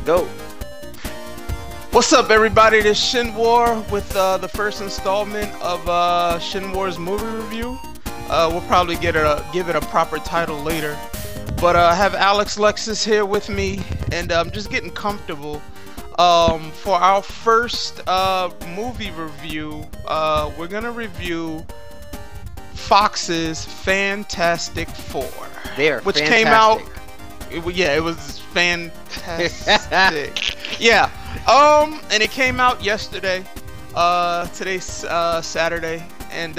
Go. What's up, everybody? This is Shinwar with the first installment of Shinwar's movie review. We'll probably give it a proper title later. But I have Alex Lexus here with me, and I'm just getting comfortable. For our first movie review, we're gonna review Fox's Fantastic Four, which fantastic. came out. It was fantastic. Yeah. And it came out yesterday. Today's Saturday, and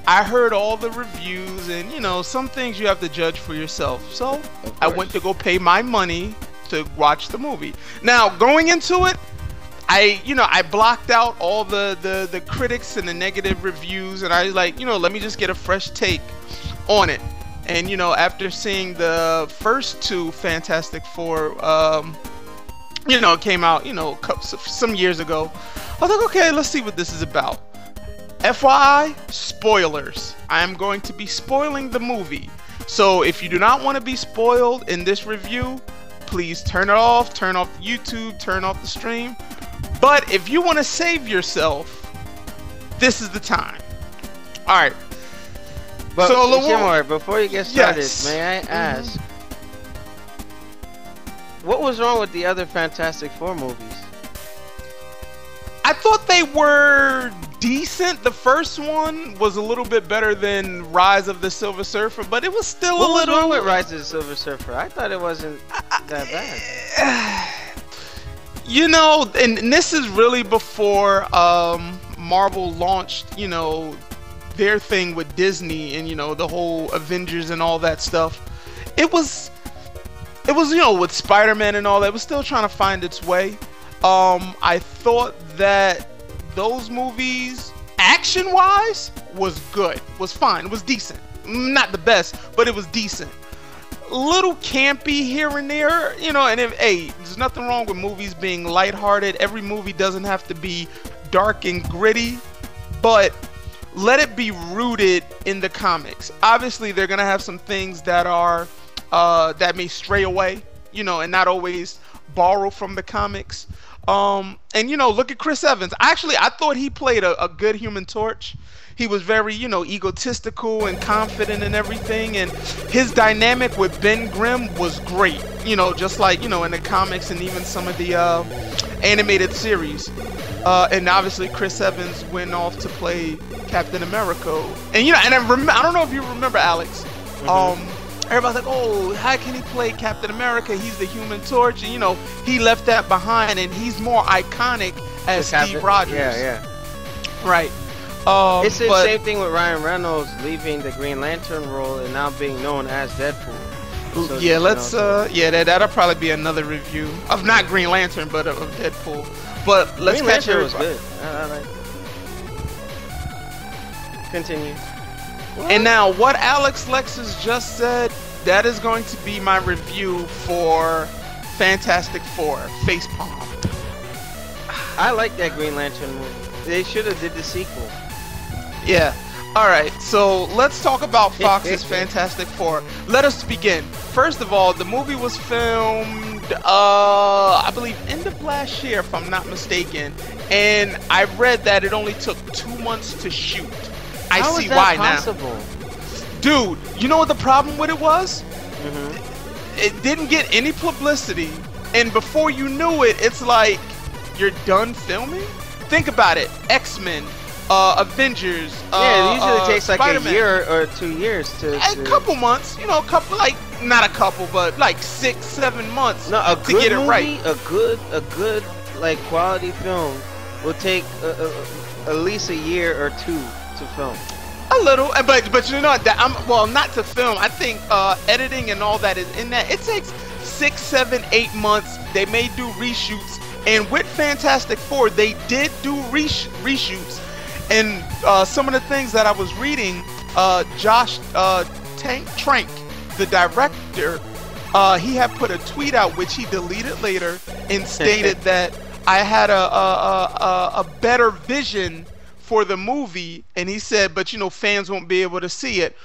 I heard all the reviews, and some things you have to judge for yourself. So I went to go pay my money to watch the movie. Now, going into it, I blocked out all the critics and the negative reviews, and I was like, let me just get a fresh take on it. And after seeing the first two Fantastic Four, it came out, some years ago, I was like, okay, let's see what this is about. FYI, spoilers. I am going to be spoiling the movie. So if you do not want to be spoiled in this review, please turn it off, turn off YouTube, turn off the stream. But if you want to save yourself, this is the time. Alright. But so, Shinwar, before you get started, yes. May I ask, what was wrong with the other Fantastic Four movies? I thought they were decent. The first one was a little bit better than Rise of the Silver Surfer, but it was still What a was little. wrong with Rise of the Silver Surfer? I thought it wasn't that bad. And this is really before Marvel launched, their thing with Disney and the whole Avengers and all that stuff. It was with Spider-Man and all that, it was still trying to find its way. I thought that those movies, action-wise, was good, was fine, it was decent. Not the best, but it was decent. Little campy here and there, and there's nothing wrong with movies being lighthearted. Every movie doesn't have to be dark and gritty, but let it be rooted in the comics. Obviously, they're gonna have some things that are that may stray away, and not always borrow from the comics. And look at Chris Evans. Actually, I thought he played a good Human Torch. He was very, egotistical and confident and everything, and his dynamic with Ben Grimm was great. Just like, in the comics and even some of the animated series. And obviously Chris Evans went off to play Captain America. And I don't know if you remember, Alex. Everybody's like, oh, how can he play Captain America? He's the Human Torch. And, he left that behind, and he's more iconic as Steve Rogers. Yeah. Right. It's the same thing with Ryan Reynolds leaving the Green Lantern role and now being known as Deadpool. So, yeah, that'll probably be another review of not Green Lantern, but of Deadpool. But let's Green catch Lantern everybody. was good. I like it. Continue. And now, what Alex Lexus just said, that is going to be my review for Fantastic Four, Facepalm. I like that Green Lantern movie. They should have did the sequel. Yeah. Alright, so let's talk about Fox's Fantastic Four. Let us begin. First of all, the movie was filmed, I believe, end of last year, if I'm not mistaken. And I read that it only took 2 months to shoot. How see is that why possible? now. Dude, you know what the problem with it was? It didn't get any publicity, and before you knew it, it's like, you're done filming? Think about it. X-Men, Avengers, yeah, it usually takes like Spider-Man. a year or 2 years to... A couple months, a couple, like, not a couple, but like 6-7 months to get it right. A good, like, quality film will take at least a year or 2 to film. A little, but that not to film. I think editing and all that is in that. It takes 6, 7, 8 months. They may do reshoots, and with Fantastic Four, they did do reshoots. And some of the things that I was reading, Josh Trank, the director, he had put a tweet out which he deleted later and stated that I had a better vision for the movie, and he said, but fans won't be able to see it,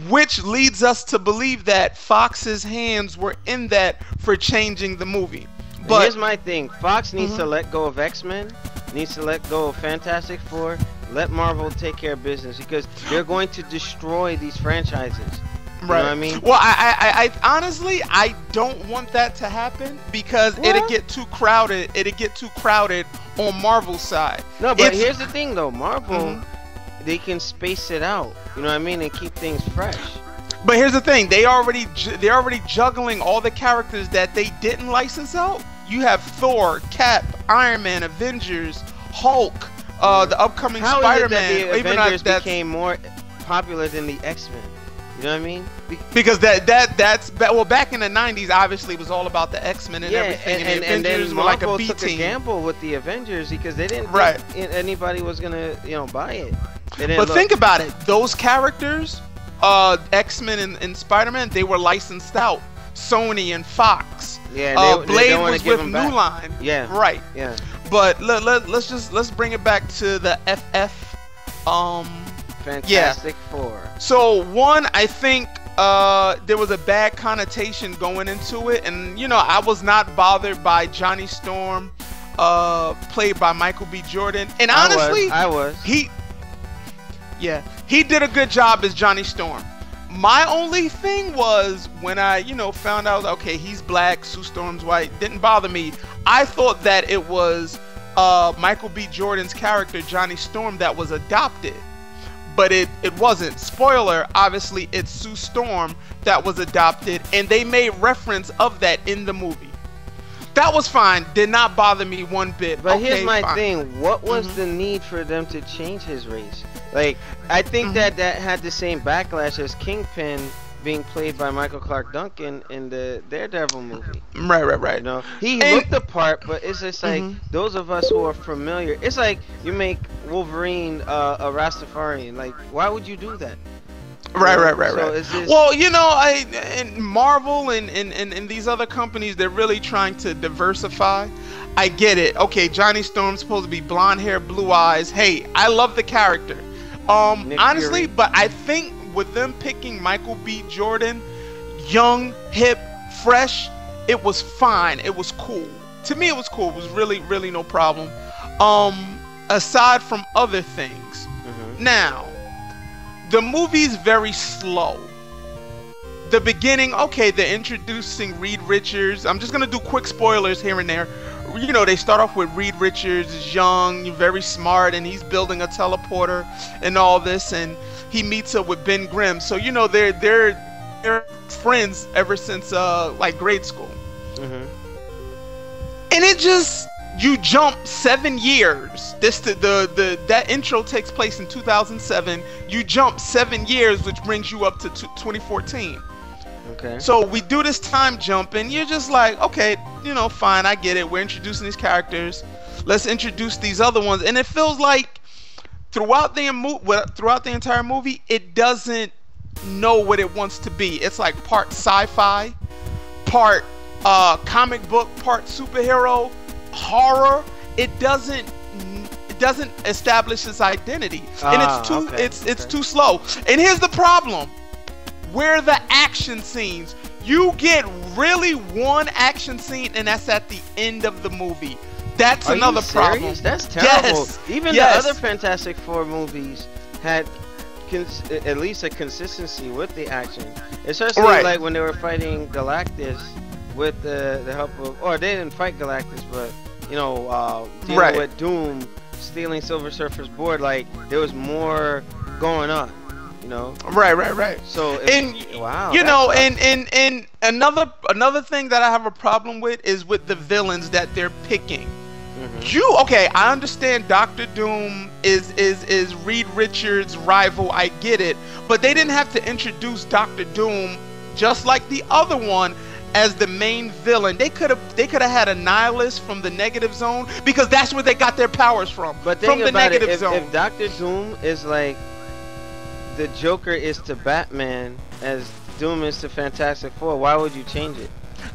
which leads us to believe that Fox's hands were in that for changing the movie. But here's my thing: Fox needs to let go of X-Men, needs to let go of Fantastic Four. Let Marvel take care of business because they're going to destroy these franchises. You know what I mean? Well, I honestly, I don't want that to happen because it'll get too crowded. It'll get too crowded on Marvel's side. No, but here's the thing, though. Marvel, they can space it out. You know what I mean? And keep things fresh. But here's the thing: they're already juggling all the characters that they didn't license out. You have Thor, Cap, Iron Man, Avengers, Hulk, the upcoming Spider-Man. How is it that the Avengers became more popular than the X-Men? You know what I mean? Because that's well, back in the '90s, obviously it was all about the X-Men and everything, and the Avengers then were like a Marvel B took team. a gamble with the Avengers because they didn't think anybody was gonna buy it. But think about it: those characters, X-Men and Spider-Man, they were licensed out. Sony and Fox. Yeah, Blade was with New Line. Yeah. Right. Yeah. But let's bring it back to the FF. Fantastic Four. So one, I think there was a bad connotation going into it, and I was not bothered by Johnny Storm, played by Michael B. Jordan. And honestly, I was. He did a good job as Johnny Storm. My only thing was when I, found out, okay, he's black, Sue Storm's white, didn't bother me. I thought that it was Michael B. Jordan's character, Johnny Storm, that was adopted. But it wasn't. Spoiler, obviously, it's Sue Storm that was adopted, and they made reference of that in the movie. That was fine. Did not bother me one bit. But here's my thing. What was the need for them to change his race? Like, I think that had the same backlash as Kingpin being played by Michael Clark Duncan in the Daredevil movie. Right. He looked the part, but it's just like those of us who are familiar. It's like you make Wolverine a Rastafarian. Like, why would you do that? Right. So it's just... Well, and Marvel and these other companies, they're really trying to diversify. I get it. Okay, Johnny Storm's supposed to be blonde hair, blue eyes. Hey, I love the character. Honestly, Fury. but I think with them picking Michael B. Jordan, young, hip, fresh, it was fine. It was cool. To me, it was cool. It was really, really no problem. Aside from other things. Now, the movie's very slow. The beginning, okay, they're introducing Reed Richards. I'm just gonna do quick spoilers here and there. They start off with Reed Richards is young, very smart, and he's building a teleporter and all this, and he meets up with Ben Grimm. So they're friends ever since like grade school. And it just, you jump 7 years. That intro takes place in 2007. You jump 7 years, which brings you up to 2014. Okay. So we do this time jump, and you're just like, okay, fine, I get it. We're introducing these characters. Let's introduce these other ones, and it feels like throughout the entire movie, it doesn't know what it wants to be. It's like part sci-fi, part comic book, part superhero, horror. It doesn't establish its identity, and it's too slow. And here's the problem: where the action scenes, you get really one action scene, and that's at the end of the movie. That's another problem. That's terrible. Yes. Even the other Fantastic Four movies had at least a consistency with the action, especially like when they were fighting Galactus with the help of, or they didn't fight Galactus, but dealing with Doom stealing Silver Surfer's board. Like, there was more going on. Right. So wow. And another thing that I have a problem with is with the villains that they're picking. I understand Doctor Doom is Reed Richards' rival. I get it, but they didn't have to introduce Doctor Doom just like the other one as the main villain. They could have had a nihilist from the Negative Zone, because that's where they got their powers from. But from the Negative Zone. If Doctor Doom is like the Joker is to Batman as Doom is to Fantastic Four, why would you change it?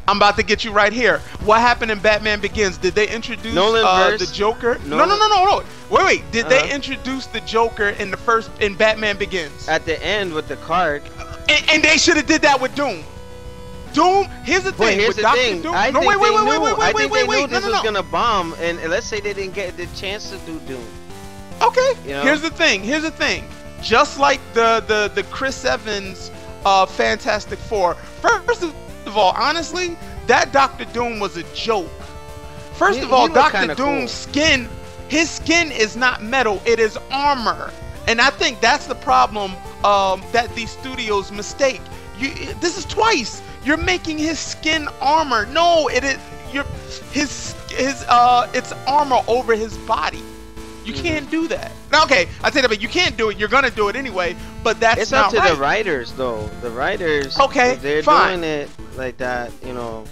I'm about to get you right here. What happened in Batman Begins? Did they introduce the Joker? No. Wait. Did they introduce the Joker in Batman Begins? At the end with the card. And they should have did that with Doom. Doom. Here's the But thing here's with the Doctor thing. Doom. I No, think wait, wait, they wait, knew. wait, I wait, think wait, they wait, knew no, this no, was no. gonna bomb, and let's say they didn't get the chance to do Doom. Okay. You know? Here's the thing. Here's the thing. Just like the Chris Evans Fantastic Four. First of all, honestly, that Doctor Doom was a joke. First of all, Doctor Doom's skin, his skin is not metal, it is armor. And I think that's the problem that these studios mistake. This is twice. You're making his skin armor. No, it is it's armor over his body. You can't do that. Now, okay, I tell you, but you can't do it. You're gonna do it anyway. But that's not right. It's up to the writers, though. The writers. Okay, they're fine. doing it like that, you know.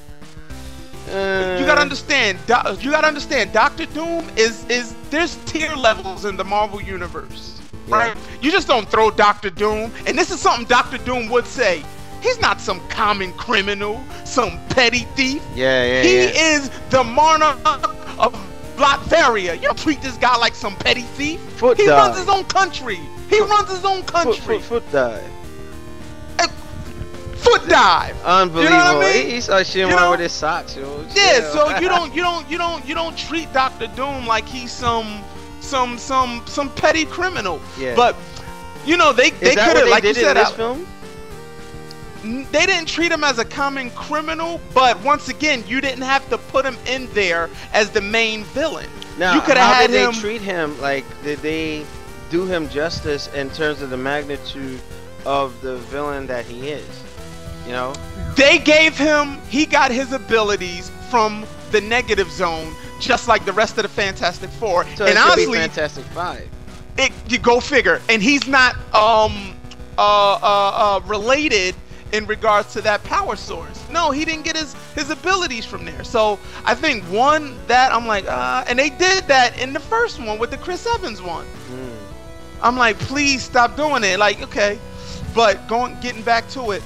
You gotta understand. You gotta understand. Doctor Doom is there's tier levels in the Marvel universe, right? You just don't throw Doctor Doom. And this is something Doctor Doom would say. He's not some common criminal, some petty thief. He is the monarch of Latveria. You don't treat this guy like some petty thief. He runs his own country. He runs his own country. Foot dive. Foot dive. Unbelievable. You know what I mean? He saw Shinwar with his socks, yo. Yeah. So you don't treat Doctor Doom like he's some petty criminal. Yeah. But you know they could have, like you said, in this film. They didn't treat him as a common criminal, but once again, you didn't have to put him in there as the main villain. Now, you could have had him. How did they treat him? Like, did they do him justice in terms of the magnitude of the villain that he is? You know, they gave him. He got his abilities from the negative zone, just like the rest of the Fantastic Four. So and it should honestly, be Fantastic Five. You go figure. And he's not related in regards to that power source. No, he didn't get his abilities from there. So I think that I'm like, and they did that in the first one with the Chris Evans one. I'm like, please stop doing it. Like, okay, but getting back to it,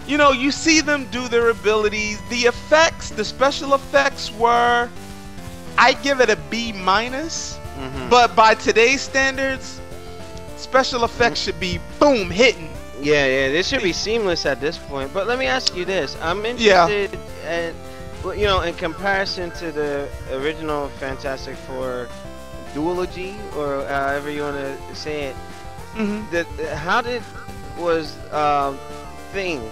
you know, you see them do their abilities. The effects, the special effects were, I give it a B-. But by today's standards, special effects should be boom hitting. Yeah, this should be seamless at this point. But let me ask you this: I'm interested, you know, in comparison to the original Fantastic Four duology, or however you want to say it.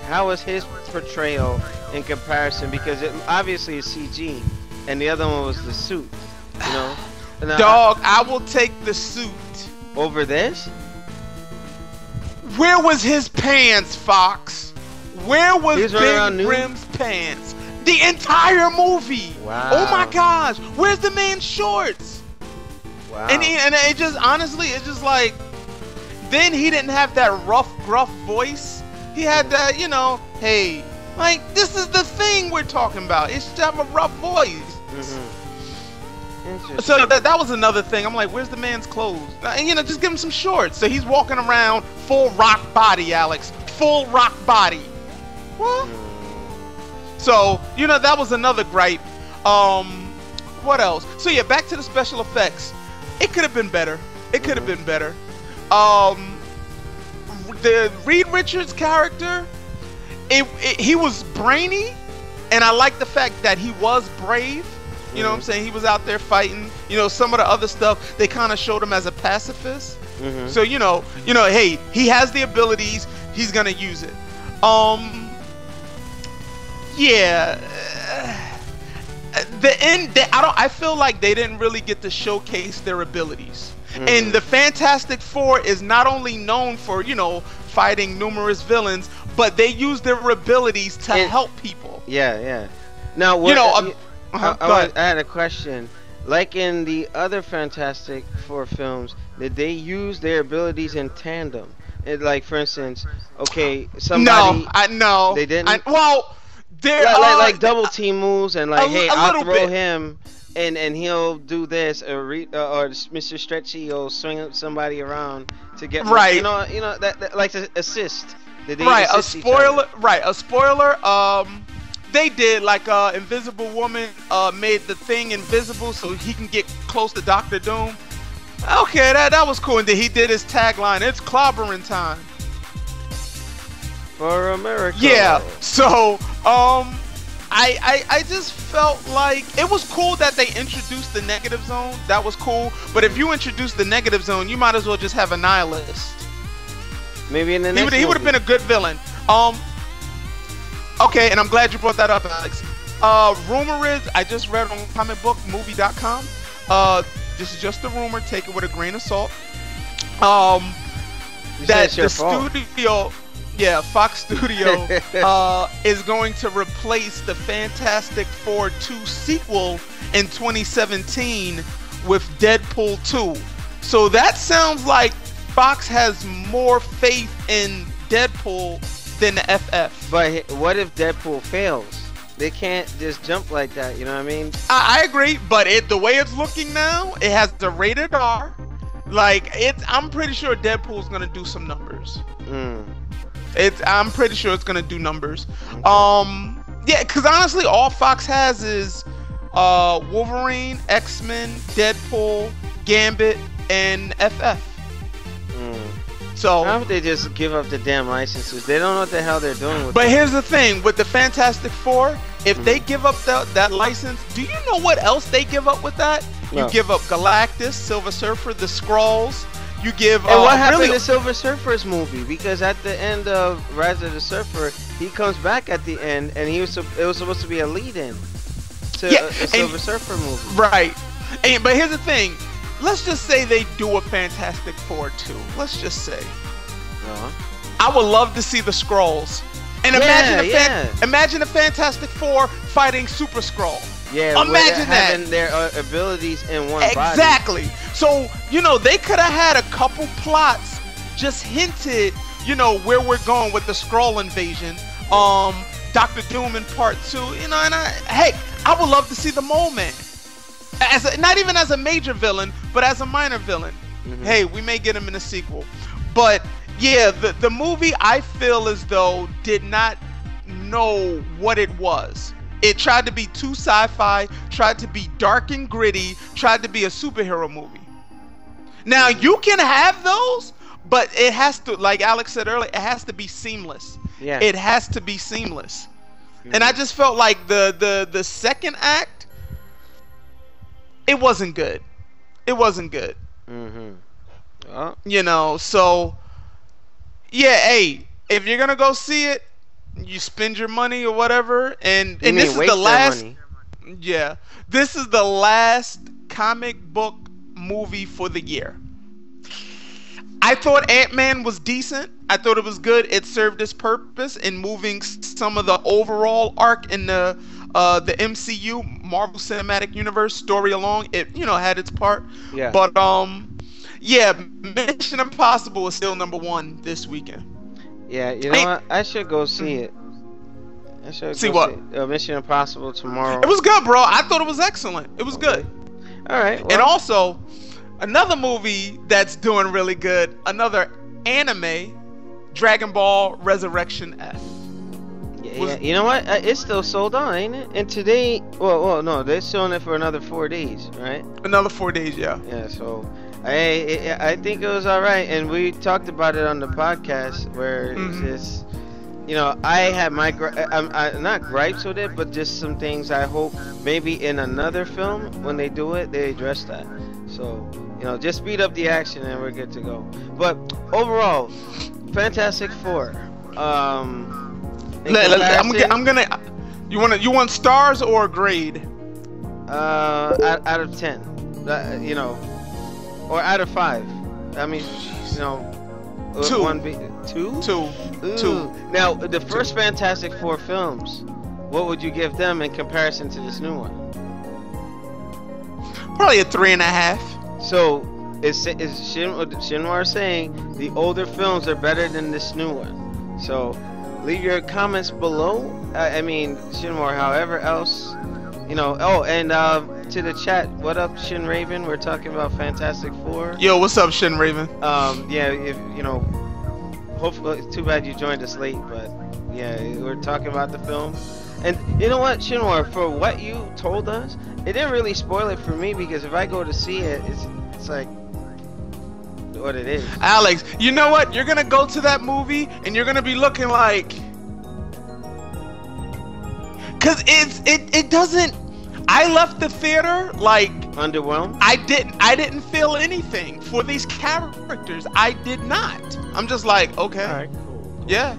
How was his portrayal in comparison? Because it obviously is CG, and the other one was the suit. You know, dog, I will take the suit over this. Where was his pants, Fox? Where was Big Rim's pants? The entire movie. Wow. Oh my gosh. Where's the man's shorts? Wow. And it just, honestly, it's just like, then he didn't have that rough, gruff voice. He had that, you know, hey, like, this is the thing we're talking about. It should have a rough voice. So that was another thing. I'm like, where's the man's clothes? And, you know, just give him some shorts. So he's walking around full rock body, Alex. Full rock body. What? So, you know, that was another gripe. What else? So yeah, back to the special effects. It could have been better. It could have been better. The Reed Richards character, he was brainy, and I like the fact that he was brave. You know what I'm saying? He was out there fighting. You know, some of the other stuff, they kind of showed him as a pacifist. So, you know, hey, he has the abilities. He's going to use it. Yeah. The end, I feel like they didn't really get to showcase their abilities. And the Fantastic Four is not only known for, you know, fighting numerous villains, but they use their abilities to help people. Yeah. Now, what, you know, I had a question. Like in the other Fantastic Four films, did they use their abilities in tandem? Like, for instance, okay, somebody... No, they didn't. They're like double team moves, and like, hey, I'll throw him, and he'll do this, or Mr. Stretchy will swing somebody around to get right. You know that like to assist. Did they assist a spoiler. They did, like, Invisible Woman made the Thing invisible so he can get close to Doctor Doom. Okay, that was cool. And then he did his tagline, "It's clobbering time." For America. Yeah. So, I just felt like it was cool that they introduced the negative zone. That was cool. But if you introduce the negative zone, you might as well just have a nihilist. Maybe in the next he would have been a good villain. Okay, and I'm glad you brought that up, Alex. Rumor is, I just read on comicbookmovie.com. This is just a rumor. Take it with a grain of salt. That the studio, Fox Studio, is going to replace the Fantastic Four 2 sequel in 2017 with Deadpool 2. So that sounds like Fox has more faith in Deadpool than the FF. But what if Deadpool fails? They can't just jump like that, you know what I mean? I agree, but the way it's looking now, it has the rated R. Like, I'm pretty sure Deadpool's gonna do some numbers. I'm pretty sure it's gonna do numbers. Okay. Yeah, because honestly, all Fox has is Wolverine, X-Men, Deadpool, Gambit, and FF. So how would they just give up the damn licenses? They don't know what the hell they're doing with But here's the thing, with the Fantastic Four, if they give up that license, do you know what else they give up with that? No. You give up Galactus, Silver Surfer, the Skrulls. You give. And what happened to Silver Surfer's movie? Because at the end of Rise of the Surfer, he comes back at the end, and it was supposed to be a lead-in to a Silver Surfer movie. Right. But here's the thing. Let's just say they do a Fantastic Four 2. Let's just say. I would love to see the Skrulls. And imagine the Fantastic Four fighting Super Skrull. Yeah, imagine that. Having their abilities in one body. Exactly. So, they could have had a couple plots just hinted, where we're going with the Skrull invasion. Dr. Doom in Part 2, and I would love to see the Mole Man. Not even as a major villain, but as a minor villain. Hey, we may get him in a sequel. But yeah, the movie, I feel as though, did not know what it was. It tried to be too sci-fi, tried to be dark and gritty, tried to be a superhero movie. Now, you can have those, but it has to, like Alex said earlier, it has to be seamless. Yeah. It has to be seamless. And I just felt like the second act, it wasn't good. It wasn't good. So yeah, hey, if you're gonna go see it, you spend your money or whatever, and this is the last. Yeah, this is the last comic book movie for the year. I thought Ant-Man was decent. I thought it was good. It served its purpose in moving some of the overall arc in the MCU, Marvel Cinematic Universe story along. It had its part. Yeah. But yeah, Mission Impossible is still #1 this weekend. Yeah, you know what? I should go see it. I should see what? Mission Impossible tomorrow. It was good, bro. I thought it was excellent. It was good. All right. Well. And also, another movie that's doing really good, another anime, Dragon Ball Resurrection F. Yeah, you know what? It's still sold out, ain't it? And today, well, no, they're showing it for another 4 days, right? Another 4 days, yeah. Yeah, so I think it was all right, and we talked about it on the podcast where it's just, I had my not gripes with it, but just some things I hope maybe in another film when they do it, they address that. So, just speed up the action and we're good to go. But overall, Fantastic Four. I'm gonna. You want stars or a grade? Out of 10, or out of 5. I mean, 2. 2. Now, the first Fantastic Four films, what would you give them in comparison to this new one? Probably a 3.5. So, is Shinwar saying the older films are better than this new one? So, leave your comments below. I mean, Shinwar, however else, and to the chat, what up, Shin Raven? We're talking about Fantastic Four. Yo, what's up, Shin Raven? Yeah, if hopefully, it's too bad you joined us late, but yeah, we're talking about the film. And you know what, Shinwar, for what you told us, it didn't really spoil it for me, because if I go to see it, it's like what it is. Alex, you know what? You're gonna go to that movie and you're gonna be looking like, cause it doesn't. I left the theater like underwhelmed. I didn't feel anything for these characters. I did not. I'm just like, okay, all right, cool. Yeah.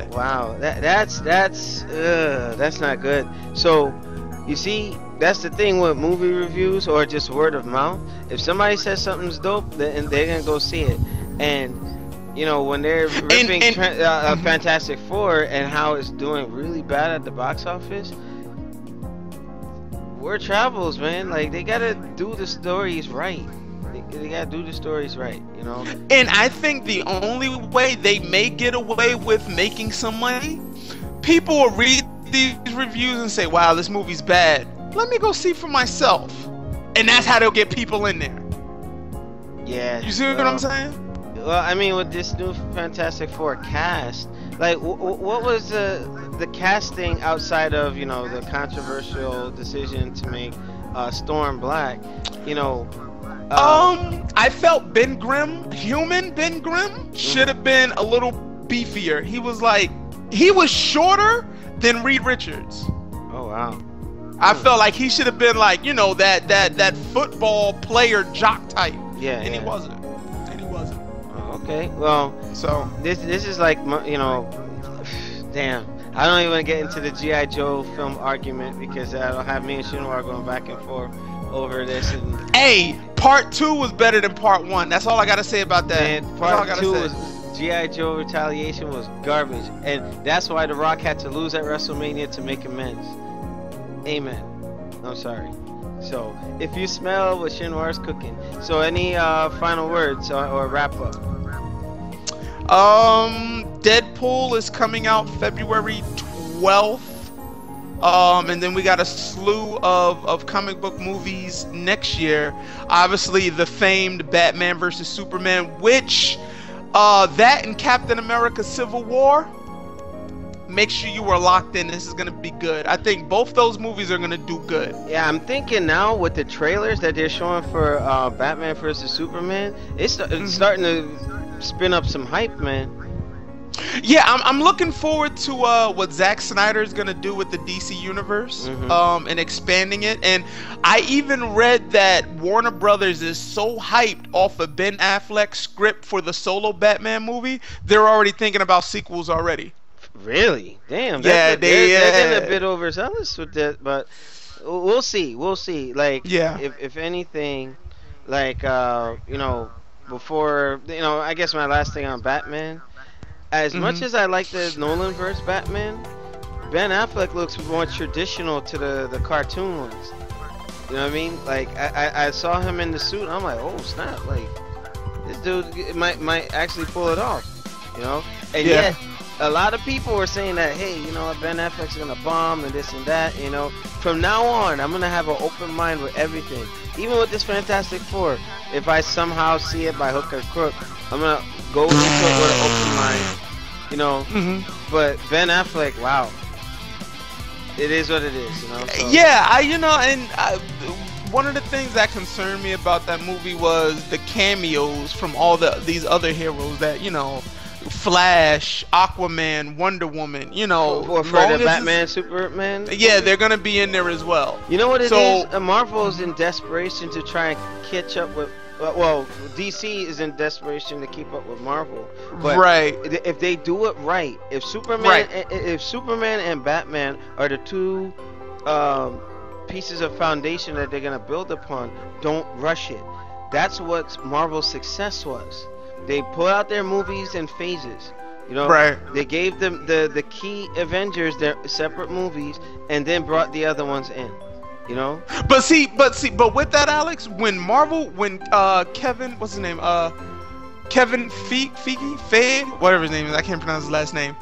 Wow, that's not good. So, you see, that's the thing with movie reviews or just word of mouth. If somebody says something's dope, then they're gonna go see it. And you know, when they're ripping Fantastic Four and how it's doing really bad at the box office, word travels, man. Like, they gotta do the stories right. They gotta do the stories right, you know. And I think the only way they may get away with making some money, people will read these reviews and say, "Wow, this movie's bad. Let me go see for myself," and that's how they'll get people in there. Yeah. You see what I'm saying? Well, I mean, with this new Fantastic Four cast, like, what was the casting outside of, you know, the controversial decision to make Storm black, you know? I felt Ben Grimm should have been a little beefier. He was shorter than Reed Richards. Oh wow. I felt like he should have been like, you know, that football player jock type. Yeah. And yeah. he wasn't. Oh, okay. Well, so this is like, you know, damn. I don't even get into the G.I. Joe film argument because that'll have me and Shinwar going back and forth over this. And hey, part 2 was better than part 1. That's all I gotta say about that. And part 2 was G.I. Joe Retaliation was garbage, and that's why The Rock had to lose at WrestleMania to make amends. Amen. I'm sorry. So, if you smell what Shinwar's cooking. So, any final words or wrap up? Deadpool is coming out February 12th. And then we got a slew of comic book movies next year. Obviously, the famed Batman vs. Superman, which that and Captain America Civil War. Make sure you are locked in. This is gonna be good. I think both those movies are gonna do good. Yeah, I'm thinking now with the trailers that they're showing for Batman vs. Superman, it's starting to spin up some hype, man. Yeah, I'm looking forward to what Zack Snyder is gonna do with the DC universe, and expanding it. And I even read that Warner Brothers is so hyped off of Ben Affleck's script for the solo Batman movie, they're already thinking about sequels already. Really? Damn. Yeah, they're getting a bit overzealous with that, but we'll see. We'll see. Like, yeah. If anything, like, you know, before, you know, I guess my last thing on Batman. As much as I like the Nolan-verse Batman, Ben Affleck looks more traditional to the cartoon ones. You know what I mean? Like, I saw him in the suit, and I'm like, oh snap! Like, this dude might actually pull it off. You know? And yet, a lot of people were saying that, hey, you know, Ben Affleck's gonna bomb and this and that. You know, from now on, I'm gonna have an open mind with everything. Even with this Fantastic Four, if I somehow see it by hook or crook, I'm gonna go into it with an open mind, you know. But Ben Affleck, wow, it is what it is, you know. So. Yeah, you know, and one of the things that concerned me about that movie was the cameos from all these other heroes that, you know, Flash, Aquaman, Wonder Woman, you know. Or for the Batman, Superman. Yeah, they're gonna be in there as well. You know what it is? Marvel's in desperation to try and catch up with. Well, DC is in desperation to keep up with Marvel. But if they do it right, if Superman and Batman are the two pieces of foundation that they're gonna build upon, don't rush it. That's what Marvel's success was. They put out their movies in phases. You know, they gave them the key Avengers their separate movies, and then brought the other ones in. You know. But with that, Alex, when Kevin, what's his name? Kevin Feige, whatever his name is, I can't pronounce his last name.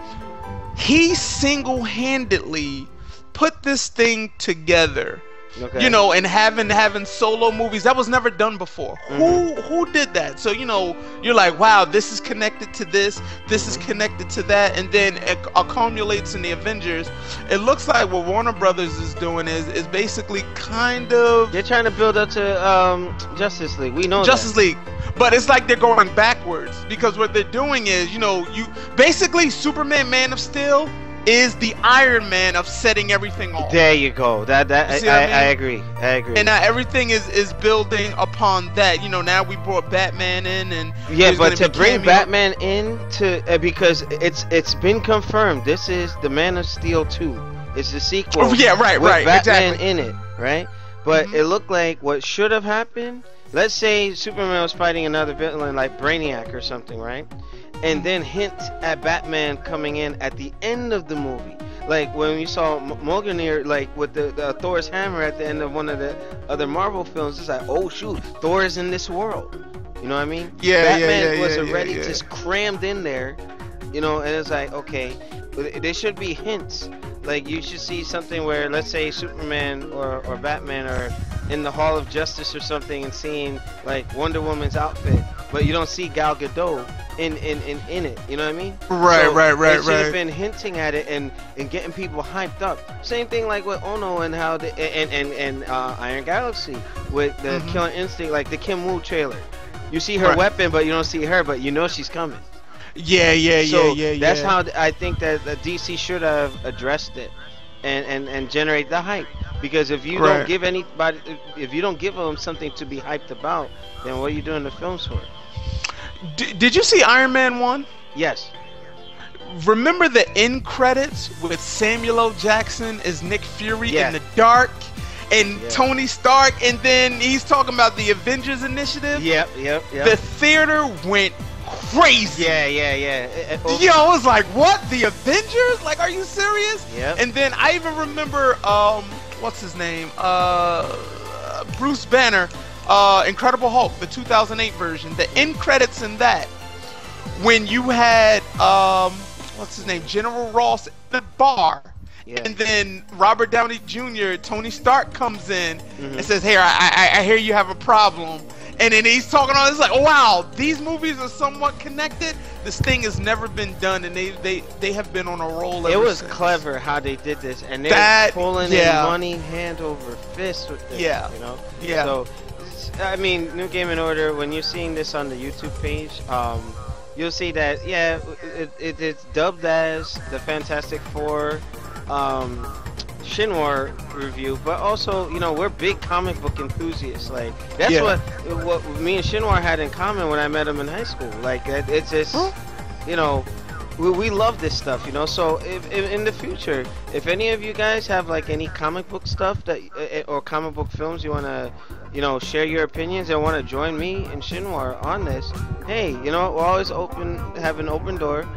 He single-handedly put this thing together. Okay. You know, and having solo movies that was never done before. Who did that? So, you know, you're like, wow, this is connected to this is connected to that, and then it accumulates in the Avengers. It looks like what Warner Brothers is doing is basically kind of they're trying to build up to Justice League. We know Justice League, But it's like they're going backwards, because what they're doing is, you know, you basically Superman, Man of Steel is the Iron Man of setting everything off. There you go. I agree. I agree. And now everything is building upon that. You know, now we brought Batman in, and yeah, but to bring Batman in to because it's been confirmed. This is the Man of Steel 2. It's the sequel. Oh, yeah, right, with right, Batman exactly. in it, right? But it looked like what should have happened. Let's say Superman was fighting another villain like Brainiac or something, right? And then hint at Batman coming in at the end of the movie. Like when we saw Mjolnir, like with the Thor's hammer at the end of one of the other Marvel films, it's like, oh shoot, Thor is in this world. You know what I mean? Yeah, Batman was already just crammed in there. You know, and it's like, okay, there should be hints. Like you should see something where, let's say, Superman or Batman are in the Hall of Justice or something and seeing like Wonder Woman's outfit, but you don't see Gal Gadot in it. You know what I me? Right, so right. They should have been hinting at it and getting people hyped up. Same thing like with Ono and how Iron Galaxy with the Killer Instinct, like the Kim Woo trailer. You see her weapon, but you don't see her, but you know she's coming. Yeah. That's how I think that DC should have addressed it, and generate the hype. Because if you don't give anybody, if you don't give them something to be hyped about, then what are you doing the films for? Did you see Iron Man 1? Yes. Remember the end credits with Samuel L. Jackson as Nick Fury in the dark? And Tony Stark, and then he's talking about the Avengers Initiative. Yep. The theater went crazy. Yeah. Yo, I was like, what? The Avengers? Like, are you serious? Yeah. And then I even remember, what's his name? Bruce Banner, Incredible Hulk, the 2008 version. The end credits in that, when you had, what's his name? General Ross at the bar. Yeah. And then Robert Downey Jr., Tony Stark comes in and says, "Hey, I hear you have a problem." And then he's talking on. It's like, oh, wow, these movies are somewhat connected. This thing has never been done, and they have been on a roll. It was since. Clever how they did this, and they're pulling in money hand over fist with this. Yeah, you know. Yeah. So, I mean, New Gaming Order. When you're seeing this on the YouTube page, you'll see that it's dubbed as the Fantastic Four. Shinwar review, but also, you know, we're big comic book enthusiasts. Like that's what me and Shinwar had in common when I met him in high school. Like it's just, you know, we love this stuff, you know. So if in the future, if any of you guys have like any comic book stuff that or comic book films you want to, you know, share your opinions and want to join me and Shinwar on this, hey, you know, we're always have an open door.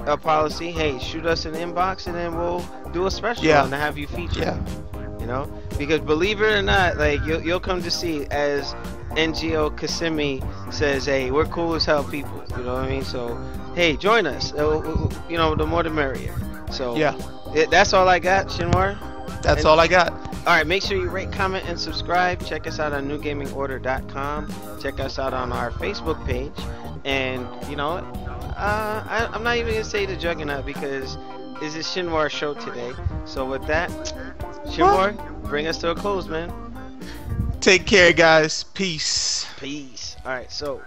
A policy. Hey, shoot us an inbox and then we'll do a special and have you featured. You know, because believe it or not, like you'll come to see, as NGO Kissimmee says, hey, we're cool as hell people. You know what I mean? So hey, join us. You know, the more the merrier. So that's all I got, Shinwar. That's all I got. All right, make sure you rate, comment, and subscribe. Check us out on Newgamingorder.com. Check us out on our Facebook page. And you know, I'm not even gonna say the Juggernaut because this is Shinwar's show today. So with that, Shinwar, bring us to a close, man. Take care, guys. Peace. Peace. All right, so